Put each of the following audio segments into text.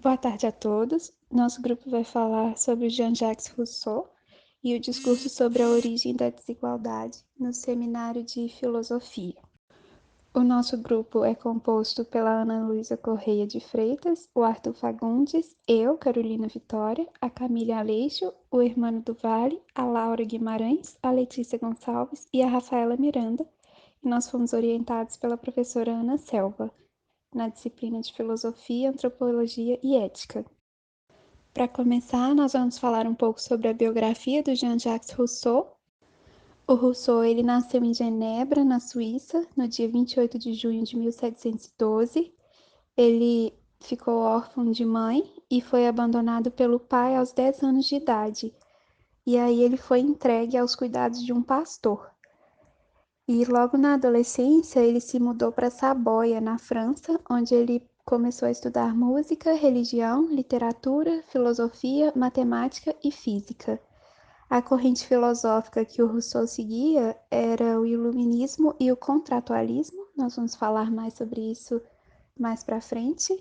Boa tarde a todos. Nosso grupo vai falar sobre Jean-Jacques Rousseau e o discurso sobre a origem da desigualdade no Seminário de Filosofia. O nosso grupo é composto pela Ana Luísa Correia de Freitas, o Arthur Fagundes, eu, Carolina Vitória, a Camila Aleixo, o Hermano do Vale, a Laura Guimarães, a Letícia Gonçalves e a Rafaela Miranda, e nós fomos orientados pela professora Ana Selva, na disciplina de Filosofia, Antropologia e Ética. Para começar, nós vamos falar um pouco sobre a biografia do Jean-Jacques Rousseau. O Rousseau ele nasceu em Genebra, na Suíça, no dia 28 de junho de 1712. Ele ficou órfão de mãe e foi abandonado pelo pai aos 10 anos de idade. E aí ele foi entregue aos cuidados de um pastor. E logo na adolescência ele se mudou para Saboia, na França, onde ele começou a estudar música, religião, literatura, filosofia, matemática e física. A corrente filosófica que o Rousseau seguia era o iluminismo e o contratualismo. Nós vamos falar mais sobre isso mais para frente.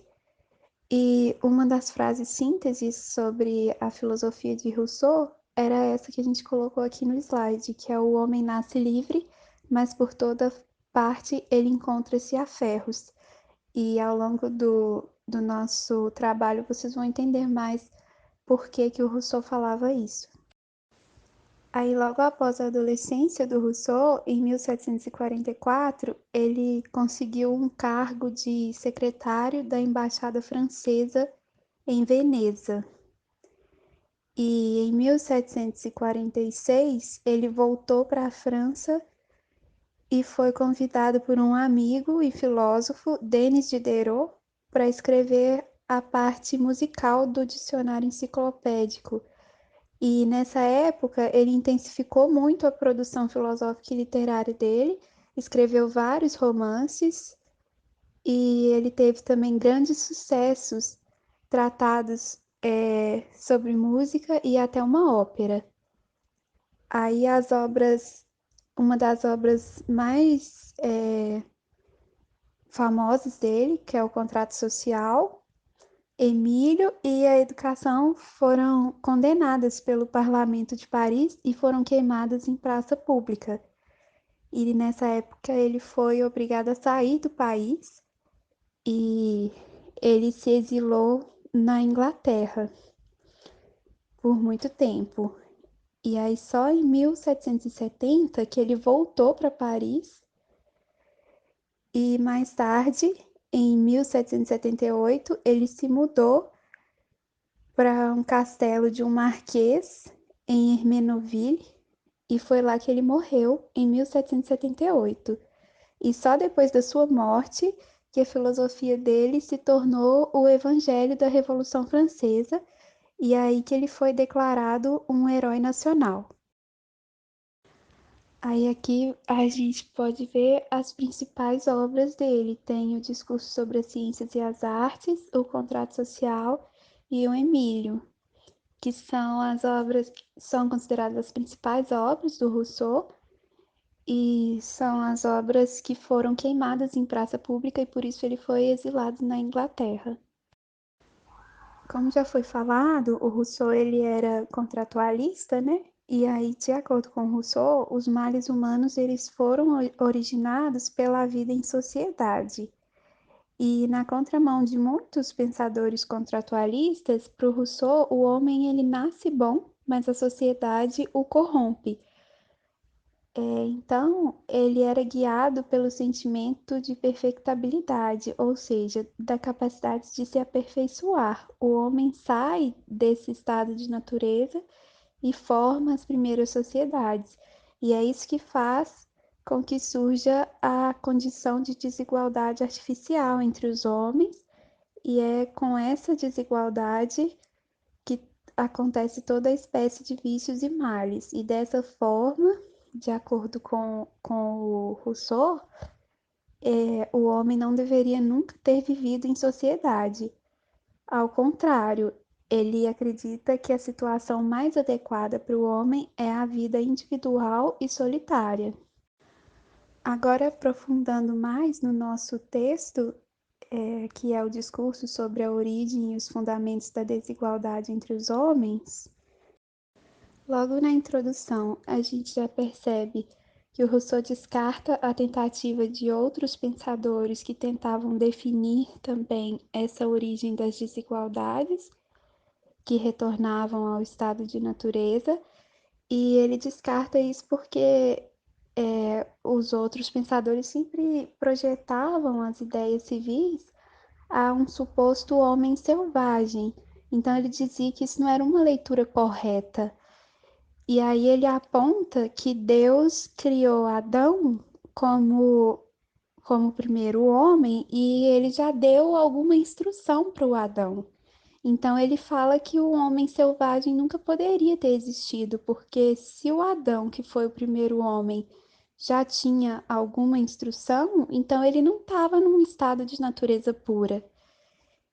E uma das frases sínteses sobre a filosofia de Rousseau era essa que a gente colocou aqui no slide, que é: o homem nasce livre, mas por toda parte ele encontra-se a ferros. E ao longo do nosso trabalho vocês vão entender mais por que o Rousseau falava isso. Aí, logo após a adolescência do Rousseau, em 1744, ele conseguiu um cargo de secretário da Embaixada Francesa em Veneza. E em 1746, ele voltou para a França e foi convidado por um amigo e filósofo, Denis Diderot, para escrever a parte musical do dicionário enciclopédico. E nessa época ele intensificou muito a produção filosófica e literária dele, escreveu vários romances e ele teve também grandes sucessos, tratados sobre música e até uma ópera. Aí uma das obras mais famosas dele, que é o Contrato Social, Emílio e a Educação, foram condenadas pelo Parlamento de Paris e foram queimadas em praça pública. E nessa época ele foi obrigado a sair do país e ele se exilou na Inglaterra por muito tempo. E aí só em 1770 que ele voltou para Paris e mais tarde, em 1778, ele se mudou para um castelo de um marquês em Hermenonville e foi lá que ele morreu em 1778. E só depois da sua morte que a filosofia dele se tornou o Evangelho da Revolução Francesa, e aí que ele foi declarado um herói nacional. Aí aqui a gente pode ver as principais obras dele. Tem o Discurso sobre as Ciências e as Artes, o Contrato Social e o Emílio, que são as obras que são consideradas as principais obras do Rousseau e são as obras que foram queimadas em praça pública e por isso ele foi exilado na Inglaterra. Como já foi falado, o Rousseau ele era contratualista, né? E aí, de acordo com Rousseau, os males humanos eles foram originados pela vida em sociedade. E na contramão de muitos pensadores contratualistas, para o Rousseau, o homem ele nasce bom, mas a sociedade o corrompe. Então, ele era guiado pelo sentimento de perfectibilidade, ou seja, da capacidade de se aperfeiçoar. O homem sai desse estado de natureza e forma as primeiras sociedades. E é isso que faz com que surja a condição de desigualdade artificial entre os homens, e é com essa desigualdade que acontece toda a espécie de vícios e males. E dessa forma, de acordo com o Rousseau, o homem não deveria nunca ter vivido em sociedade. Ao contrário, ele acredita que a situação mais adequada para o homem é a vida individual e solitária. Agora, aprofundando mais no nosso texto, que é o discurso sobre a origem e os fundamentos da desigualdade entre os homens, logo na introdução a gente já percebe que o Rousseau descarta a tentativa de outros pensadores que tentavam definir também essa origem das desigualdades, que retornavam ao estado de natureza, e ele descarta isso porque os outros pensadores sempre projetavam as ideias civis a um suposto homem selvagem. Então ele dizia que isso não era uma leitura correta. E aí ele aponta que Deus criou Adão como como primeiro homem e ele já deu alguma instrução para o Adão. Então ele fala que o homem selvagem nunca poderia ter existido, porque se o Adão, que foi o primeiro homem, já tinha alguma instrução, então ele não estava num estado de natureza pura.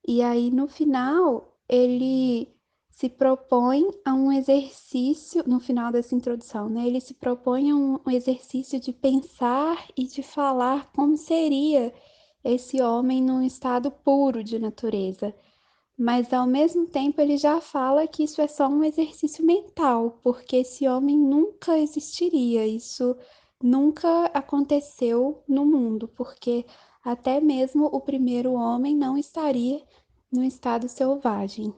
E aí no final ele se propõe a um exercício, no final dessa introdução, né? Ele se propõe a um exercício de pensar e de falar como seria esse homem num estado puro de natureza. Mas ao mesmo tempo ele já fala que isso é só um exercício mental, porque esse homem nunca existiria, isso nunca aconteceu no mundo, porque até mesmo o primeiro homem não estaria no estado selvagem.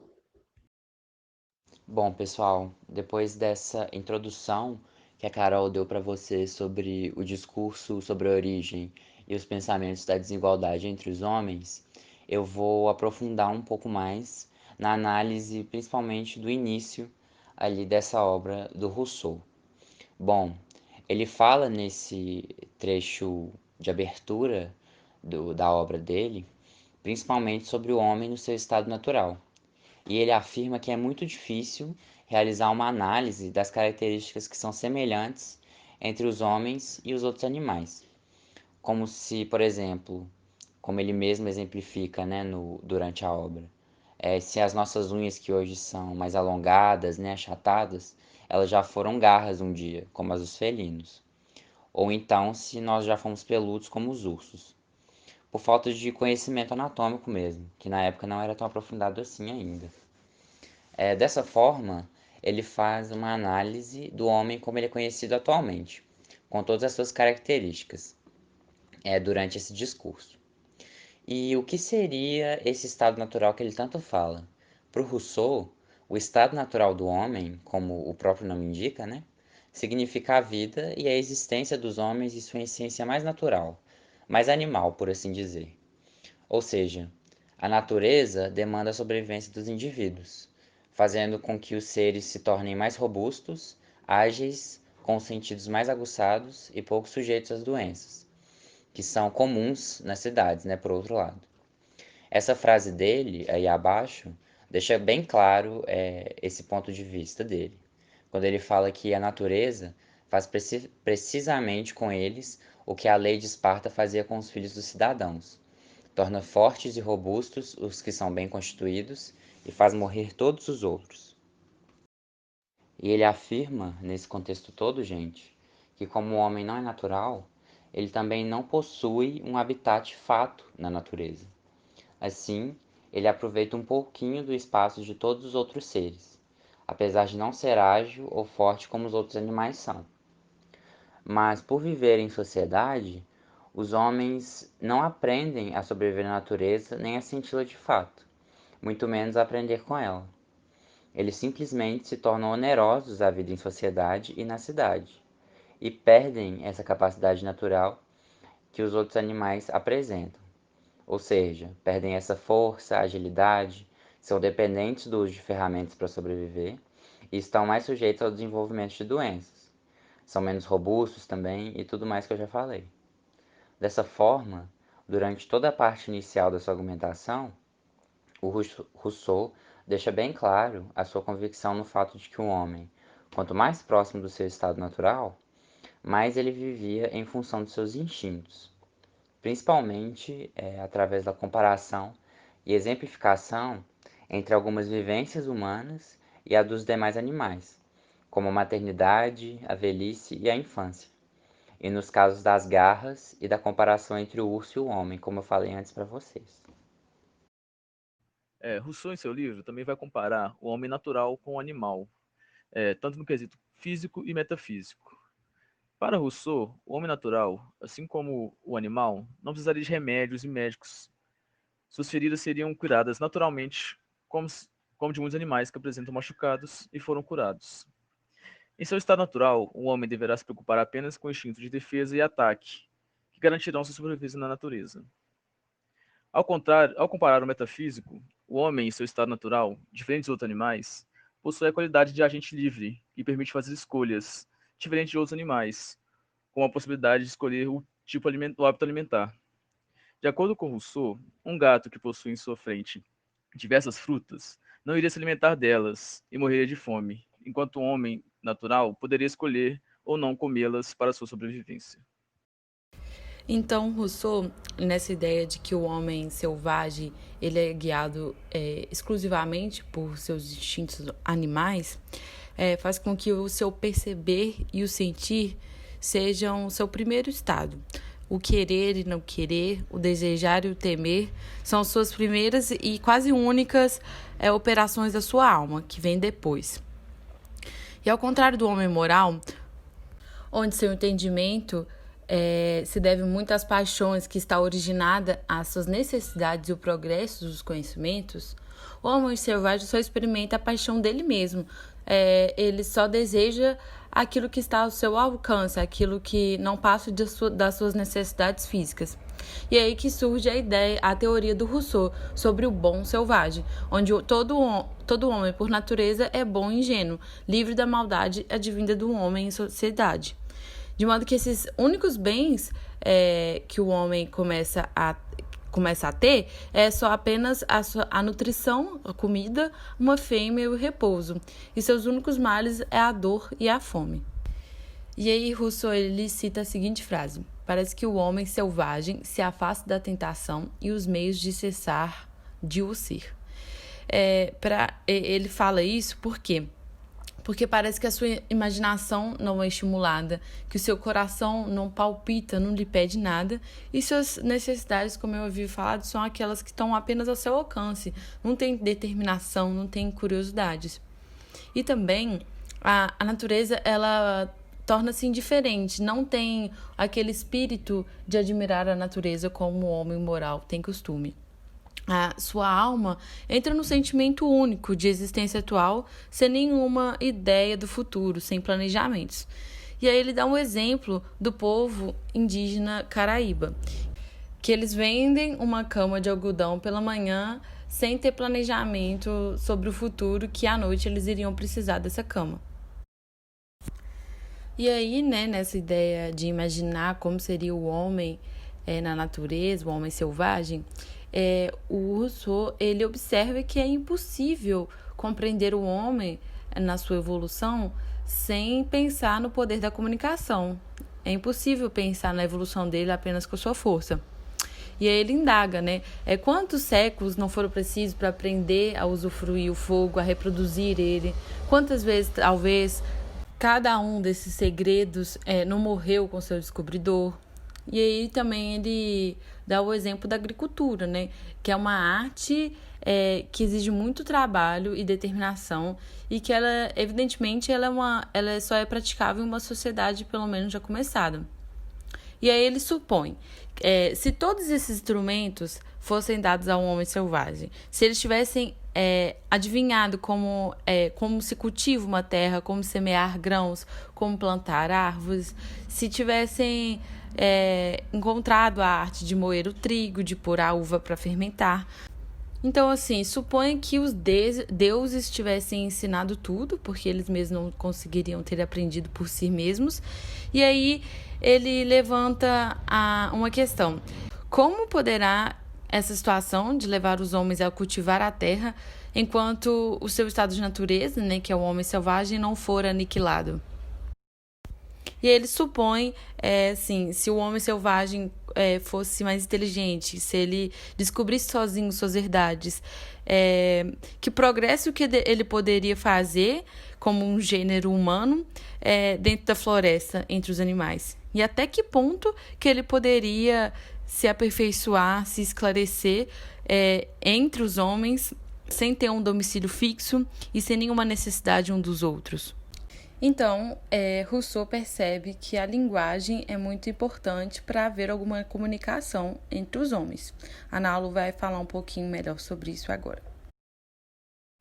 Bom, pessoal, depois dessa introdução que a Carol deu para você sobre o discurso sobre a origem e os pensamentos da desigualdade entre os homens, eu vou aprofundar um pouco mais na análise, principalmente do início ali dessa obra do Rousseau. Bom, ele fala nesse trecho de abertura da obra dele, principalmente sobre o homem no seu estado natural. E ele afirma que é muito difícil realizar uma análise das características que são semelhantes entre os homens e os outros animais. Como se, por exemplo, como ele mesmo exemplifica, né, durante a obra, se as nossas unhas que hoje são mais alongadas, né, achatadas, elas já foram garras um dia, como as dos felinos. Ou então se nós já fomos peludos como os ursos. Por falta de conhecimento anatômico mesmo, que na época não era tão aprofundado assim ainda. Dessa forma, ele faz uma análise do homem como ele é conhecido atualmente, com todas as suas características, durante esse discurso. E o que seria esse estado natural que ele tanto fala? Para o Rousseau, o estado natural do homem, como o próprio nome indica, né, significa a vida e a existência dos homens e sua essência mais natural, mais animal, por assim dizer. Ou seja, a natureza demanda a sobrevivência dos indivíduos, fazendo com que os seres se tornem mais robustos, ágeis, com os sentidos mais aguçados e pouco sujeitos às doenças, que são comuns nas cidades, né, por outro lado. Essa frase dele, aí abaixo, deixa bem claro esse ponto de vista dele, quando ele fala que a natureza faz precisamente com eles o que a lei de Esparta fazia com os filhos dos cidadãos, torna fortes e robustos os que são bem constituídos e faz morrer todos os outros. E ele afirma, nesse contexto todo, gente, que como o homem não é natural, ele também não possui um habitat fato na natureza. Assim, ele aproveita um pouquinho do espaço de todos os outros seres, apesar de não ser ágil ou forte como os outros animais são. Mas por viver em sociedade, os homens não aprendem a sobreviver na natureza nem a senti-la de fato, muito menos a aprender com ela. Eles simplesmente se tornam onerosos à vida em sociedade e na cidade, e perdem essa capacidade natural que os outros animais apresentam. Ou seja, perdem essa força, agilidade, são dependentes do uso de ferramentas para sobreviver e estão mais sujeitos ao desenvolvimento de doenças. São menos robustos também e tudo mais que eu já falei. Dessa forma, durante toda a parte inicial da sua argumentação, o Rousseau deixa bem claro a sua convicção no fato de que o homem, quanto mais próximo do seu estado natural, mais ele vivia em função de seus instintos, principalmente através da comparação e exemplificação entre algumas vivências humanas e a dos demais animais, como a maternidade, a velhice e a infância, e nos casos das garras e da comparação entre o urso e o homem, como eu falei antes para vocês. Rousseau, em seu livro, também vai comparar o homem natural com o animal, tanto no quesito físico e metafísico. Para Rousseau, o homem natural, assim como o animal, não precisaria de remédios e médicos. Suas feridas seriam curadas naturalmente, como, como de muitos animais que apresentam machucados e foram curados. Em seu estado natural, o homem deverá se preocupar apenas com o instinto de defesa e ataque, que garantirão sua sobrevivência na natureza. Ao contrário, ao comparar o metafísico, o homem, em seu estado natural, diferente dos outros animais, possui a qualidade de agente livre, que permite fazer escolhas, diferente de outros animais, com a possibilidade de escolher o hábito alimentar. De acordo com Rousseau, um gato que possui em sua frente diversas frutas não iria se alimentar delas e morreria de fome, enquanto o homem natural poderia escolher ou não comê-las para sua sobrevivência. Então, Rousseau, nessa ideia de que o homem selvagem ele é guiado exclusivamente por seus instintos animais, faz com que o seu perceber e o sentir sejam o seu primeiro estado. O querer e não querer, o desejar e o temer são suas primeiras e quase únicas operações da sua alma, que vem depois. E ao contrário do homem moral, onde seu entendimento se deve muito às paixões que está originada às suas necessidades e o progresso dos conhecimentos, o homem selvagem só experimenta a paixão dele mesmo. Ele só deseja aquilo que está ao seu alcance, aquilo que não passa das suas necessidades físicas. E é aí que surge a teoria do Rousseau sobre o bom selvagem, onde todo homem, por natureza, é bom e ingênuo, livre da maldade advinda do homem em sociedade. De modo que esses únicos bens que o homem começa a ter é só apenas a nutrição, a comida, uma fêmea e o repouso. E seus únicos males é a dor e a fome. E aí Rousseau ele cita a seguinte frase: parece que o homem selvagem se afasta da tentação e os meios de cessar de o ser. Ele fala isso por quê? Porque parece que a sua imaginação não é estimulada, que o seu coração não palpita, não lhe pede nada, e suas necessidades, como eu havia falado, são aquelas que estão apenas ao seu alcance, não tem determinação, não tem curiosidades. E também a natureza, ela torna-se indiferente, não tem aquele espírito de admirar a natureza como o homem moral tem costume. A sua alma entra no sentimento único de existência atual, sem nenhuma ideia do futuro, sem planejamentos. E aí ele dá um exemplo do povo indígena Caraíba, que eles vendem uma cama de algodão pela manhã sem ter planejamento sobre o futuro, que à noite eles iriam precisar dessa cama. E aí, nessa ideia de imaginar como seria o homem na natureza, o homem selvagem, o Rousseau ele observa que é impossível compreender o homem na sua evolução sem pensar no poder da comunicação. É impossível pensar na evolução dele apenas com a sua força. E aí ele indaga, quantos séculos não foram precisos para aprender a usufruir o fogo, a reproduzir ele? Quantas vezes, talvez, cada um desses segredos não morreu com seu descobridor? E aí também ele dá o exemplo da agricultura, que é uma arte que exige muito trabalho e determinação e que ela, evidentemente, ela só é praticável em uma sociedade pelo menos já começada. E aí ele supõe, se todos esses instrumentos fossem dados ao homem selvagem, se eles tivessem adivinhado como se cultiva uma terra, como semear grãos, como plantar árvores, se tivessem encontrado a arte de moer o trigo, de pôr a uva para fermentar. Então, assim, suponha que os deuses tivessem ensinado tudo, porque eles mesmos não conseguiriam ter aprendido por si mesmos. E aí ele levanta uma questão: como poderá essa situação de levar os homens a cultivar a terra enquanto o seu estado de natureza, que é o homem selvagem, não for aniquilado? E ele supõe, se o homem selvagem fosse mais inteligente, se ele descobrisse sozinho suas verdades, que progresso que ele poderia fazer como um gênero humano dentro da floresta, entre os animais. E até que ponto que ele poderia se aperfeiçoar, se esclarecer entre os homens sem ter um domicílio fixo e sem nenhuma necessidade um dos outros. Então, Rousseau percebe que a linguagem é muito importante para haver alguma comunicação entre os homens. A Nalu vai falar um pouquinho melhor sobre isso agora.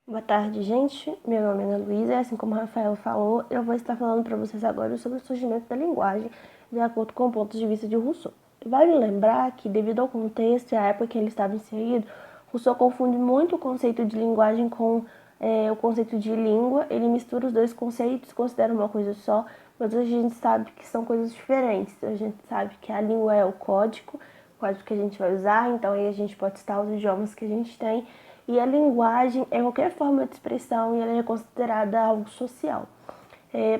Boa tarde, gente. Meu nome é Ana Luísa e, assim como o Rafael falou, eu vou estar falando para vocês agora sobre o surgimento da linguagem de acordo com pontos de vista de Rousseau. Vale lembrar que, devido ao contexto e à época que ele estava inserido, Rousseau confunde muito o conceito de linguagem com o conceito de língua. Ele mistura os dois conceitos, considera uma coisa só, mas a gente sabe que são coisas diferentes. A gente sabe que a língua é o código que a gente vai usar, então aí a gente pode citar os idiomas que a gente tem, e a linguagem é qualquer forma de expressão e ela é considerada algo social.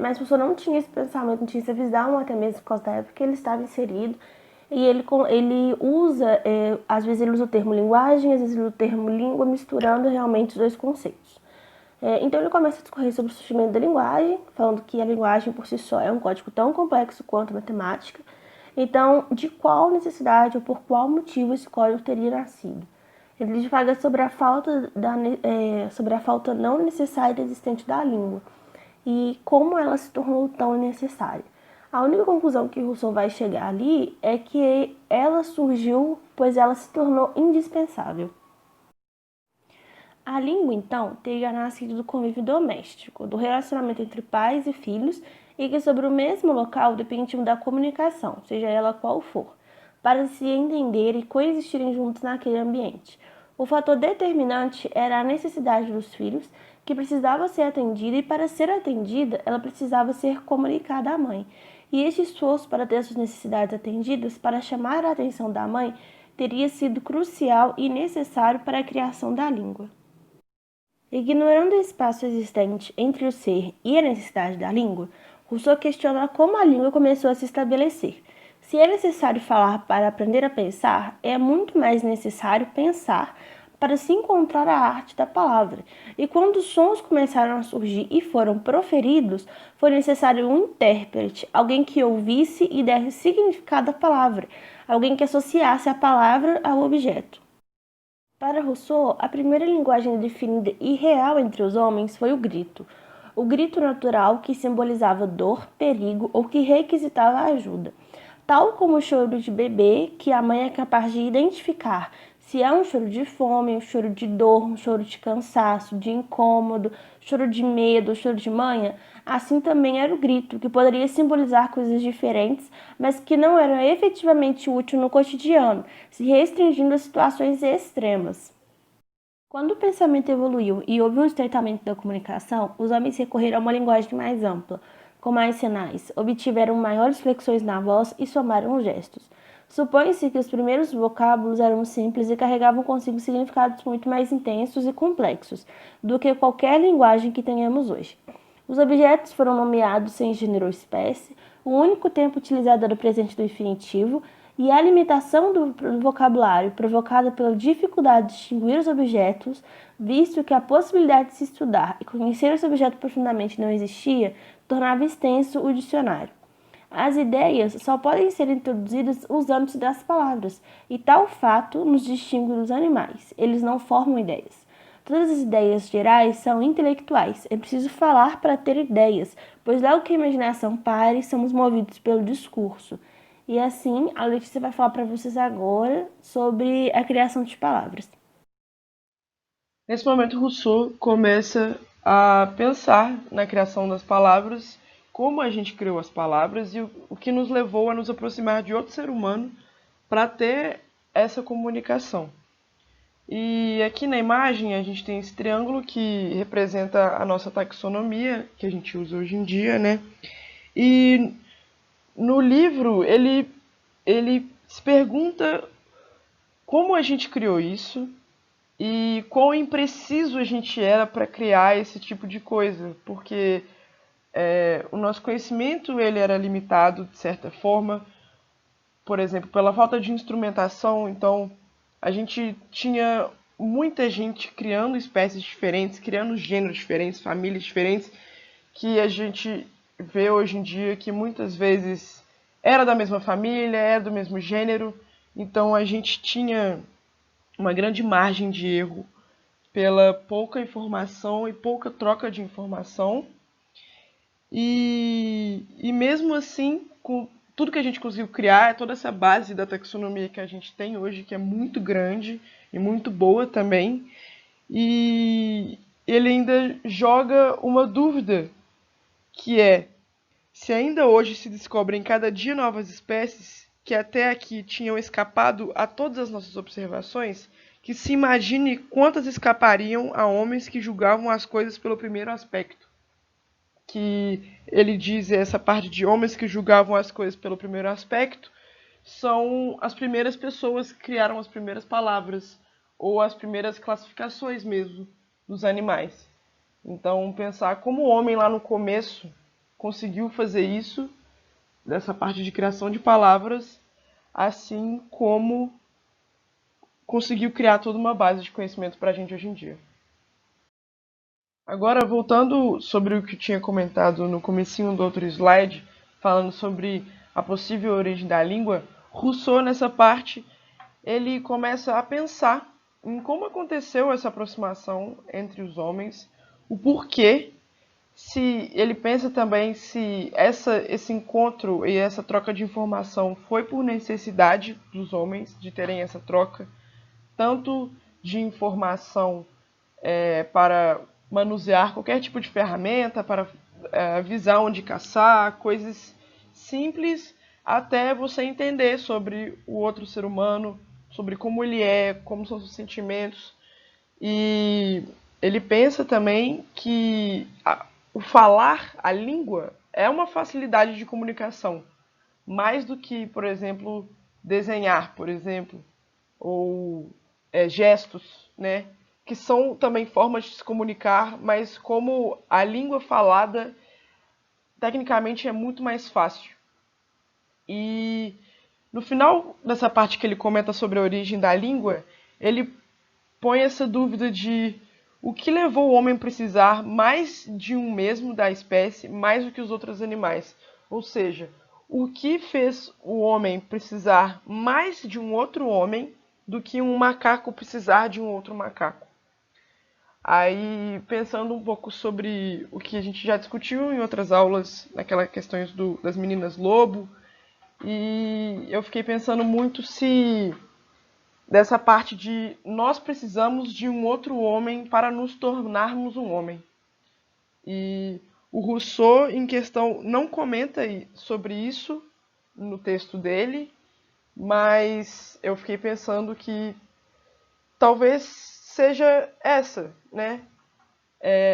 Mas Rousseau não tinha esse pensamento, não tinha essa visão, até mesmo por causa da época que ele estava inserido. E ele usa, às vezes ele usa o termo linguagem, às vezes ele usa o termo língua, misturando realmente os dois conceitos. Então ele começa a discorrer sobre o surgimento da linguagem, falando que a linguagem por si só é um código tão complexo quanto a matemática. Então, de qual necessidade ou por qual motivo esse código teria nascido? Ele divaga sobre a falta não necessária existente da língua e como ela se tornou tão necessária. A única conclusão que Rousseau vai chegar ali é que ela surgiu pois ela se tornou indispensável. A língua, então, teria nascido do convívio doméstico, do relacionamento entre pais e filhos, e que sobre o mesmo local dependiam da comunicação, seja ela qual for, para se entender e coexistirem juntos naquele ambiente. O fator determinante era a necessidade dos filhos, que precisava ser atendida, e para ser atendida, ela precisava ser comunicada à mãe. E este esforço para ter suas necessidades atendidas, para chamar a atenção da mãe, teria sido crucial e necessário para a criação da língua. Ignorando o espaço existente entre o ser e a necessidade da língua, Rousseau questiona como a língua começou a se estabelecer. Se é necessário falar para aprender a pensar, é muito mais necessário pensar para se encontrar a arte da palavra. E quando os sons começaram a surgir e foram proferidos, foi necessário um intérprete, alguém que ouvisse e desse significado à palavra, alguém que associasse a palavra ao objeto. Para Rousseau, a primeira linguagem definida e real entre os homens foi o grito natural que simbolizava dor, perigo ou que requisitava ajuda. Tal como o choro de bebê, que a mãe é capaz de identificar se é um choro de fome, um choro de dor, um choro de cansaço, de incômodo, choro de medo, choro de manha, assim também era o grito, que poderia simbolizar coisas diferentes, mas que não era efetivamente útil no cotidiano, se restringindo a situações extremas. Quando o pensamento evoluiu e houve um estreitamento da comunicação, os homens recorreram a uma linguagem mais ampla, com mais sinais, obtiveram maiores flexões na voz e somaram gestos. Supõe-se que os primeiros vocábulos eram simples e carregavam consigo significados muito mais intensos e complexos do que qualquer linguagem que tenhamos hoje. Os objetos foram nomeados sem gênero ou espécie, o único tempo utilizado era o presente do infinitivo, e a limitação do vocabulário provocada pela dificuldade de distinguir os objetos, visto que a possibilidade de se estudar e conhecer esse objeto profundamente não existia, tornava extenso o dicionário. As ideias só podem ser introduzidas usando-se das palavras, e tal fato nos distingue dos animais. Eles não formam ideias. Todas as ideias gerais são intelectuais. É preciso falar para ter ideias, pois logo que a imaginação pare, somos movidos pelo discurso. E assim, a Letícia vai falar para vocês agora sobre a criação de palavras. Nesse momento, Rousseau começa a pensar na criação das palavras, como a gente criou as palavras e o que nos levou a nos aproximar de outro ser humano para ter essa comunicação. E aqui na imagem a gente tem esse triângulo que representa a nossa taxonomia, que a gente usa hoje em dia, né? E no livro ele se pergunta como a gente criou isso e quão impreciso a gente era para criar esse tipo de coisa, porque o nosso conhecimento ele era limitado de certa forma, por exemplo, pela falta de instrumentação. Então a gente tinha muita gente criando espécies diferentes, criando gêneros diferentes, famílias diferentes, que a gente vê hoje em dia que muitas vezes era da mesma família, era do mesmo gênero. Então a gente tinha uma grande margem de erro pela pouca informação e pouca troca de informação. E mesmo assim, com tudo que a gente conseguiu criar, toda essa base da taxonomia que a gente tem hoje, que é muito grande e muito boa também, e ele ainda joga uma dúvida, que é: se ainda hoje se descobrem cada dia novas espécies que até aqui tinham escapado a todas as nossas observações, que se imagine quantas escapariam a homens que julgavam as coisas pelo primeiro aspecto. Que ele diz, essa parte de homens que julgavam as coisas pelo primeiro aspecto, são as primeiras pessoas que criaram as primeiras palavras, ou as primeiras classificações mesmo dos animais. Então, pensar como o homem lá no começo conseguiu fazer isso, dessa parte de criação de palavras, assim como conseguiu criar toda uma base de conhecimento para a gente hoje em dia. Agora, voltando sobre o que eu tinha comentado no comecinho do outro slide, falando sobre a possível origem da língua, Rousseau, nessa parte, ele começa a pensar em como aconteceu essa aproximação entre os homens, o porquê. Se ele pensa também se esse encontro e essa troca de informação foi por necessidade dos homens de terem essa troca, tanto de informação para manusear qualquer tipo de ferramenta, para avisar onde caçar, coisas simples, até você entender sobre o outro ser humano, sobre como ele é, como são seus sentimentos. E ele pensa também que o falar, a língua, é uma facilidade de comunicação, mais do que, por exemplo, desenhar, por exemplo, ou gestos, né? Que são também formas de se comunicar, mas como a língua falada, tecnicamente é muito mais fácil. E no final dessa parte que ele comenta sobre a origem da língua, ele põe essa dúvida de o que levou o homem a precisar mais de um mesmo da espécie, mais do que os outros animais. Ou seja, o que fez o homem precisar mais de um outro homem do que um macaco precisar de um outro macaco. Aí, pensando um pouco sobre o que a gente já discutiu em outras aulas, naquelas questões das meninas lobo, e eu fiquei pensando muito se dessa parte de nós precisamos de um outro homem para nos tornarmos um homem. E o Rousseau, em questão, não comenta sobre isso no texto dele, mas eu fiquei pensando que talvez seja essa, né?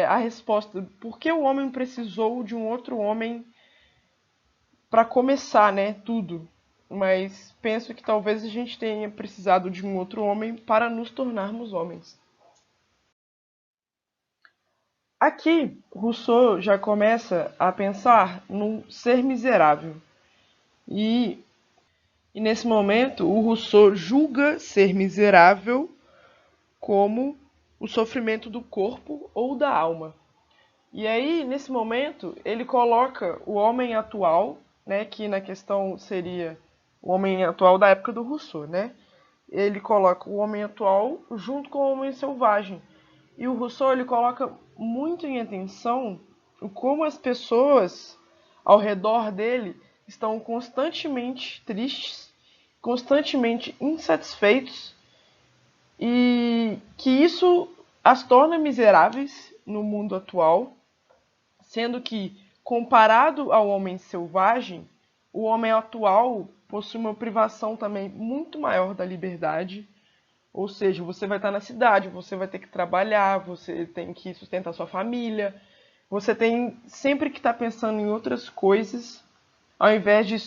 A resposta. Por que o homem precisou de um outro homem para começar, né? Tudo. Mas penso que talvez a gente tenha precisado de um outro homem para nos tornarmos homens. Aqui, Rousseau já começa a pensar no ser miserável. E nesse momento, o Rousseau julga ser miserável como o sofrimento do corpo ou da alma. E aí, nesse momento, ele coloca o homem atual, né, que na questão seria o homem atual da época do Rousseau, né? Ele coloca o homem atual junto com o homem selvagem. E o Rousseau ele coloca muito em atenção como as pessoas ao redor dele estão constantemente tristes, constantemente insatisfeitos, e que isso as torna miseráveis no mundo atual, sendo que, comparado ao homem selvagem, o homem atual possui uma privação também muito maior da liberdade. Ou seja, você vai estar na cidade, você vai ter que trabalhar, você tem que sustentar sua família, você tem sempre que estar pensando em outras coisas, ao invés de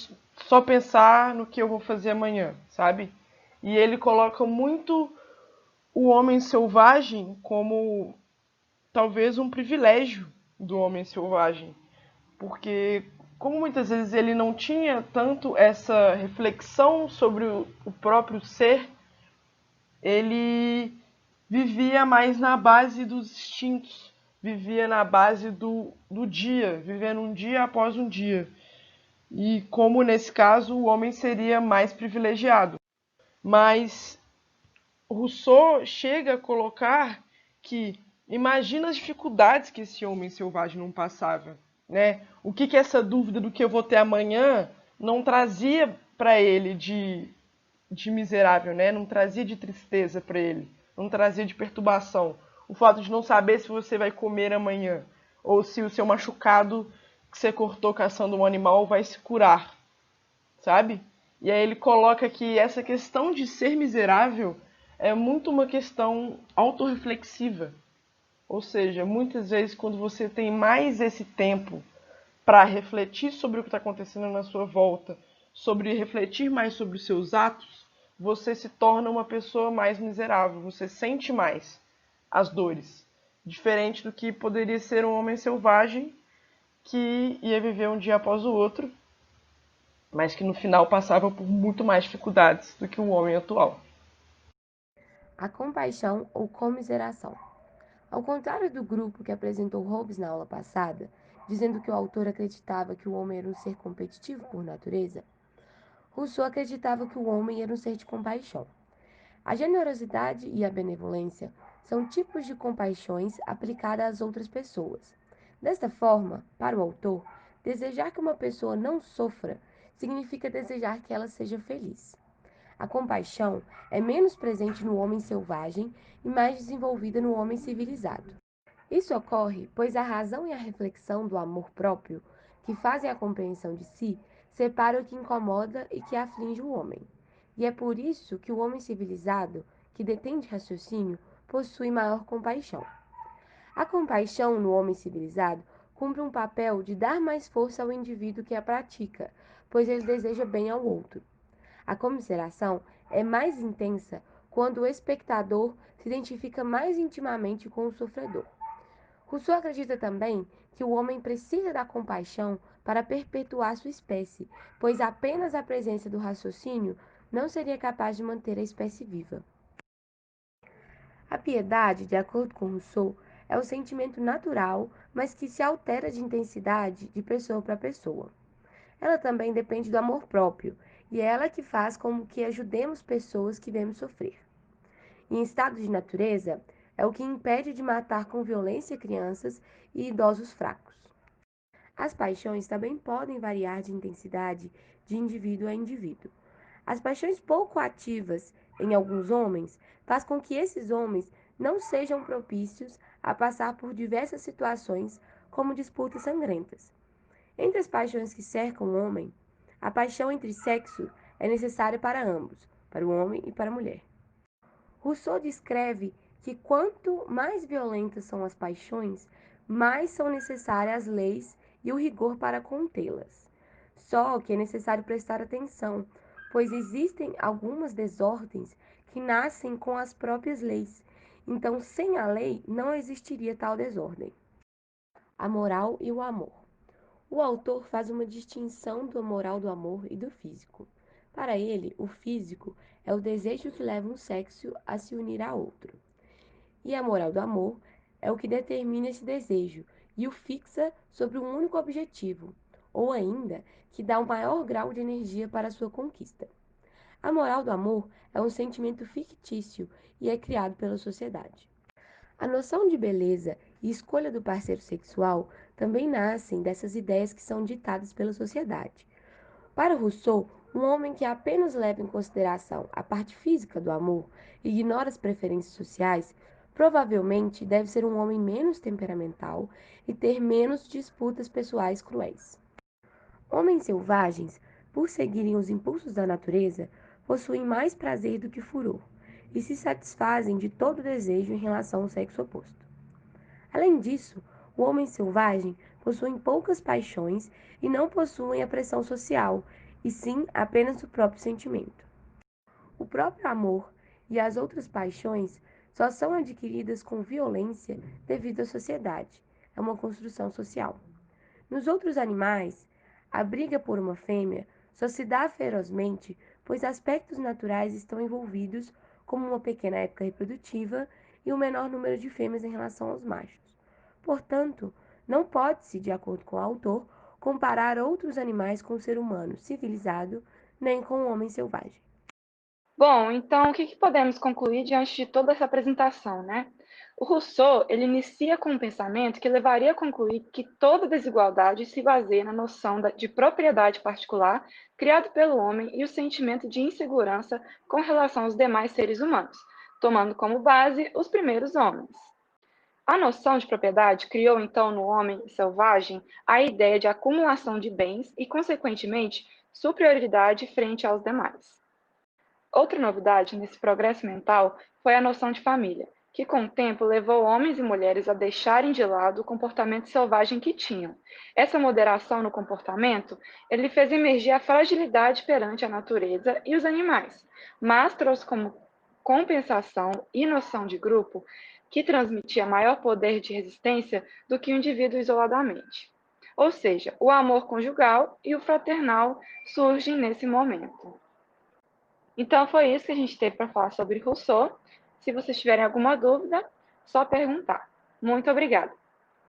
só pensar no que eu vou fazer amanhã, sabe? E ele coloca muito o homem selvagem como talvez um privilégio do homem selvagem, porque como muitas vezes ele não tinha tanto essa reflexão sobre o próprio ser, ele vivia mais na base dos instintos, vivia na base do dia, vivendo um dia após um dia. E como nesse caso o homem seria mais privilegiado. Mas Rousseau chega a colocar que imagina as dificuldades que esse homem selvagem não passava, né? O que essa dúvida do que eu vou ter amanhã não trazia para ele de miserável, né? Não trazia de tristeza para ele, não trazia de perturbação. O fato de não saber se você vai comer amanhã, ou se o seu machucado que você cortou caçando um animal vai se curar, sabe? E aí ele coloca que essa questão de ser miserável é muito uma questão autorreflexiva. Ou seja, muitas vezes quando você tem mais esse tempo para refletir sobre o que está acontecendo na sua volta, sobre refletir mais sobre os seus atos, você se torna uma pessoa mais miserável, você sente mais as dores. Diferente do que poderia ser um homem selvagem que ia viver um dia após o outro, mas que no final passava por muito mais dificuldades do que um homem atual. A compaixão ou comiseração. Ao contrário do grupo que apresentou Hobbes na aula passada, dizendo que o autor acreditava que o homem era um ser competitivo por natureza, Rousseau acreditava que o homem era um ser de compaixão. A generosidade e a benevolência são tipos de compaixões aplicadas às outras pessoas. Desta forma, para o autor, desejar que uma pessoa não sofra significa desejar que ela seja feliz. A compaixão é menos presente no homem selvagem e mais desenvolvida no homem civilizado. Isso ocorre pois a razão e a reflexão do amor próprio, que fazem a compreensão de si, separam o que incomoda e que aflige o homem. E é por isso que o homem civilizado, que detém de raciocínio, possui maior compaixão. A compaixão no homem civilizado cumpre um papel de dar mais força ao indivíduo que a pratica, pois ele deseja bem ao outro. A comiseração é mais intensa quando o espectador se identifica mais intimamente com o sofredor. Rousseau acredita também que o homem precisa da compaixão para perpetuar sua espécie, pois apenas a presença do raciocínio não seria capaz de manter a espécie viva. A piedade, de acordo com Rousseau, é o sentimento natural, mas que se altera de intensidade de pessoa para pessoa. Ela também depende do amor próprio, e é ela que faz com que ajudemos pessoas que vemos sofrer. Em estado de natureza, é o que impede de matar com violência crianças e idosos fracos. As paixões também podem variar de intensidade de indivíduo a indivíduo. As paixões pouco ativas em alguns homens faz com que esses homens não sejam propícios a passar por diversas situações, como disputas sangrentas. Entre as paixões que cercam o homem, a paixão entre sexos é necessária para ambos, para o homem e para a mulher. Rousseau descreve que quanto mais violentas são as paixões, mais são necessárias as leis e o rigor para contê-las. Só que é necessário prestar atenção, pois existem algumas desordens que nascem com as próprias leis. Então, sem a lei, não existiria tal desordem. A moral e o amor. O autor faz uma distinção da moral do amor e do físico. Para ele, o físico é o desejo que leva um sexo a se unir a outro. E a moral do amor é o que determina esse desejo e o fixa sobre um único objetivo, ou ainda, que dá um maior grau de energia para a sua conquista. A moral do amor é um sentimento fictício e é criado pela sociedade. A noção de beleza e escolha do parceiro sexual também nascem dessas ideias que são ditadas pela sociedade. Para Rousseau, um homem que apenas leva em consideração a parte física do amor e ignora as preferências sociais, provavelmente deve ser um homem menos temperamental e ter menos disputas pessoais cruéis. Homens selvagens, por seguirem os impulsos da natureza, possuem mais prazer do que furor e se satisfazem de todo desejo em relação ao sexo oposto. Além disso, o homem selvagem possui poucas paixões e não possuem a pressão social, e sim apenas o próprio sentimento. O próprio amor e as outras paixões só são adquiridas com violência devido à sociedade. É uma construção social. Nos outros animais, a briga por uma fêmea só se dá ferozmente, pois aspectos naturais estão envolvidos, como uma pequena época reprodutiva e um menor número de fêmeas em relação aos machos. Portanto, não pode-se, de acordo com o autor, comparar outros animais com o ser humano civilizado, nem com o homem selvagem. Bom, então o que podemos concluir diante de toda essa apresentação, né? O Rousseau ele inicia com um pensamento que levaria a concluir que toda desigualdade se baseia na noção de propriedade particular criado pelo homem e o sentimento de insegurança com relação aos demais seres humanos, tomando como base os primeiros homens. A noção de propriedade criou então no homem selvagem a ideia de acumulação de bens e, consequentemente, superioridade frente aos demais. Outra novidade nesse progresso mental foi a noção de família, que com o tempo levou homens e mulheres a deixarem de lado o comportamento selvagem que tinham. Essa moderação no comportamento, ele fez emergir a fragilidade perante a natureza e os animais, mas trouxe como compensação e noção de grupo que transmitia maior poder de resistência do que o indivíduo isoladamente. Ou seja, o amor conjugal e o fraternal surgem nesse momento. Então foi isso que a gente teve para falar sobre Rousseau. Se vocês tiverem alguma dúvida, só perguntar. Muito obrigada.